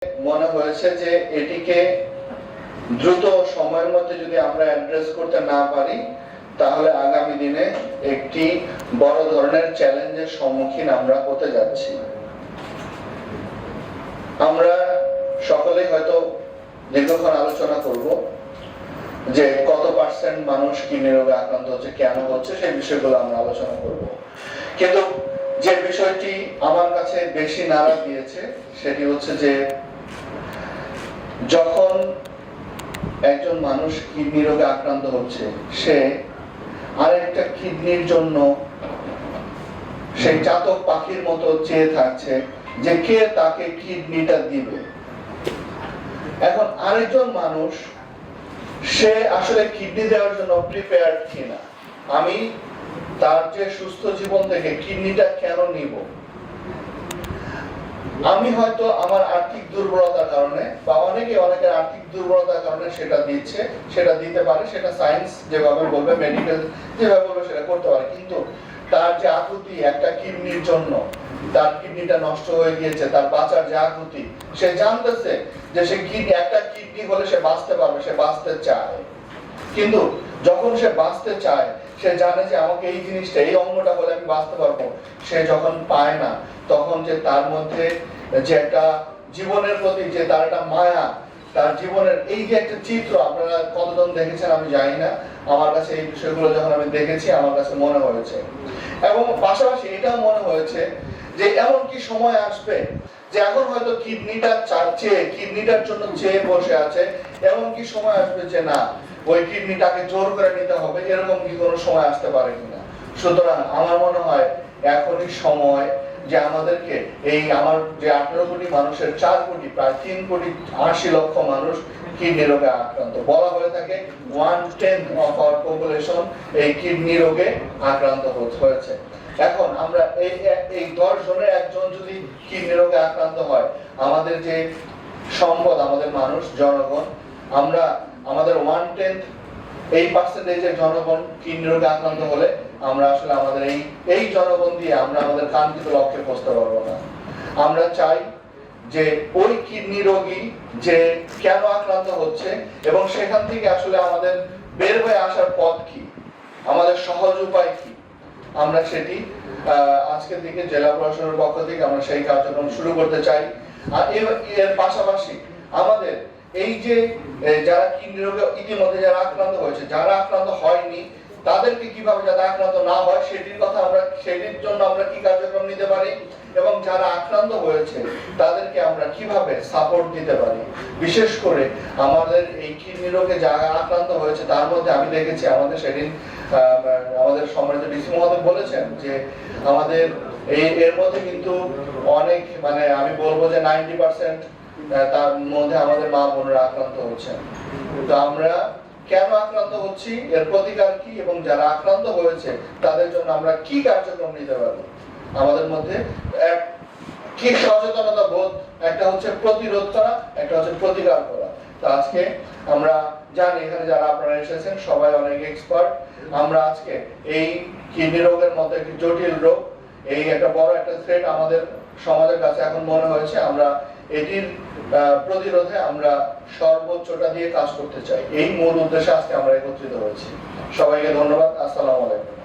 মনে হয়েছে যে এটিকে দ্রুত সময়ের মধ্যে যদি আমরা অ্যাড্রেস করতে না পারি তাহলে আগামী দিনে একটি বড় ধরনের চ্যালেঞ্জের সম্মুখীন আমরা হতে যাচ্ছি। আমরা সকলেই হয়তো দীর্ঘক্ষণ আলোচনা করব যে কত পার্সেন্ট মানুষ কিডনি রোগে আক্রান্ত হচ্ছে, কেন হচ্ছে, সেই বিষয়গুলো আমরা আলোচনা করব। কিন্তু যে বিষয়টি আমার কাছে বেশি নাড়া দিয়েছে সেটি হচ্ছে যে যখন একজন মানুষ কিডনি রোগে আক্রান্ত হচ্ছে, সে আরেকটা কিডনির জন্য সেই চাতক পাখির মতো চেয়ে থাকছে যে কে তাকে কিডনিটা দিবে। এখন আরেকজন মানুষ সে আসলে কিডনি দেওয়ার জন্য প্রিপেয়ার্ড কিনা, আমি তার যে সুস্থ জীবন থেকে কিডনিটা কেন নিব। আমি হয়তো আমার আর্থিক দুর্বলতার কারণে বা অনেকের আর্থিক দুর্বলতার কারণে সেটা দিচ্ছে, সেটা দিতে পারে, সেটা সায়েন্স যেভাবে বলবে, মেডিকেল যেভাবে বলবে সেটা করতে পারে। কিন্তু তার যে আকুতি একটা কিডনির জন্য, তার কিডনিটা নষ্ট হয়ে গিয়েছে, তার বাঁচার যে আকুতি, সে জানতেছে যে সে কিডনি, একটা কিডনি হলে সে বাঁচতে পারবে, সে বাঁচতে চায়। কিন্তু যখন সে বাঁচতে চায়, সে জানে যে আমাকে এই জিনিসটা, এই অঙ্গটা হলে আমি বাঁচতে পারবো, সে যখন পায় না, তখন যে তার মধ্যে যে একটা জীবনের প্রতি যে তার একটা মায়া, তার জীবনের এই যে একটা চিত্র, আপনারা কতজন দেখেছেন আমি জানি না, আমার কাছে এই বিষয়গুলো যখন আমি দেখেছি আমার কাছে মনে হয়েছে। এবং পাশাপাশি এটাও মনে হয়েছে যে এমন কি সময় আসবে যে এখন হয়তো কিডনিটা চেয়ে, কিডনিটার জন্য চেয়ে বসে আছে, এমন কি সময় আসবে যে না, ওই কিডনিটাকে জোর করে নিতে হবে, এরকম কি কোনো সময় আসতে পারে কিনা। সুতরাং আমার মনে হয় এখনই সময় যে আমাদেরকে এই আমার যে 18 কোটি মানুষের 4 কোটি, প্রায় 3 কোটি 80 লক্ষ মানুষ কিডনি রোগে আক্রান্ত। বলা হয়ে থাকে 1/10 অফ আওয়ার পপুলেশন এই কিডনি রোগে আক্রান্ত হয়েছে। এখন আমরা এই 10 জনের একজন যদি কিডনি রোগে আক্রান্ত হয়, আমাদের যে সম্পদ, আমাদের মানুষ, জনগণ, আমরা আমাদের 1/10 এই পার্সেন্টেজের জনগণ কিডনি রোগে আক্রান্ত হলে আমরা আসলে আমাদের এই জনগণ দিয়ে আমরা আমাদের কাঙ্ক্ষিত লক্ষ্যে পৌঁছতে পারবো না। আমরা চাই যে ওই কিডনি রোগী যে কেন আক্রান্ত হচ্ছে এবং সেখান থেকে আসলে আমাদের বের হয়ে আসার পথ কি, আমাদের সহজ উপায় কি, আমরা সেটি আজকের দিকে জেলা প্রশাসনের পক্ষ থেকে আমরা সেই কার্যক্রম শুরু করতে চাই। আর এর পাশাপাশি আমাদের এই যে যারা কিডনি রোগে ইতিমধ্যে যারা আক্রান্ত হয়েছে, যারা আক্রান্ত হয়নি তাদেরকে কিভাবে যাতে আক্রান্ত না হয় সেটির কথা আমরা, সেটির জন্য আমরা কি কার্যক্রম নিতে পারি, এবং যারা আক্রান্ত হয়েছে তাদেরকে আমরা কিভাবে সাপোর্ট দিতে পারি। বিশেষ করে আমাদের এই কিডনি রোগে যারা আক্রান্ত হয়েছে তার মধ্যে আমি দেখেছি, আমাদের সেদিন আমাদের সম্মানিত ডিসি মহোদয় বলেছেন যে আমাদের এর মধ্যে কিন্তু অনেক, মানে আমি বলবো যে 90% তার মধ্যে আমাদের মা বোনরা আক্রান্ত হচ্ছেন। তো আমরা কেন আক্রান্ত হচ্ছি, এর প্রতিকার কি, এবং যারা আক্রান্ত হয়েছে তাদের জন্য আমরা কি কার্যক্রম নিতে পারি, আমাদের মধ্যে কি সচেতনতা বোধ, একটা হচ্ছে প্রতিরোধ করা, একটা হচ্ছে প্রতিকার করা। তো আজকে আমরা জানি এখানে যারা আপনারা এসেছেন সবাই অনেক এক্সপার্ট। আমরা আজকে এই কিডনি রোগের মতো একটি জটিল রোগ, এই একটা বড় একটা থ্রেট আমাদের সমাজের কাছে এখন মনে হয়েছে, আমরা এটির প্রতিরোধে আমরা সর্বোচ্চটা দিয়ে কাজ করতে চাই। এই মূল উদ্দেশ্যে আজকে আমরা একত্রিত হয়েছি। সবাইকে ধন্যবাদ। আসসালামু আলাইকুম।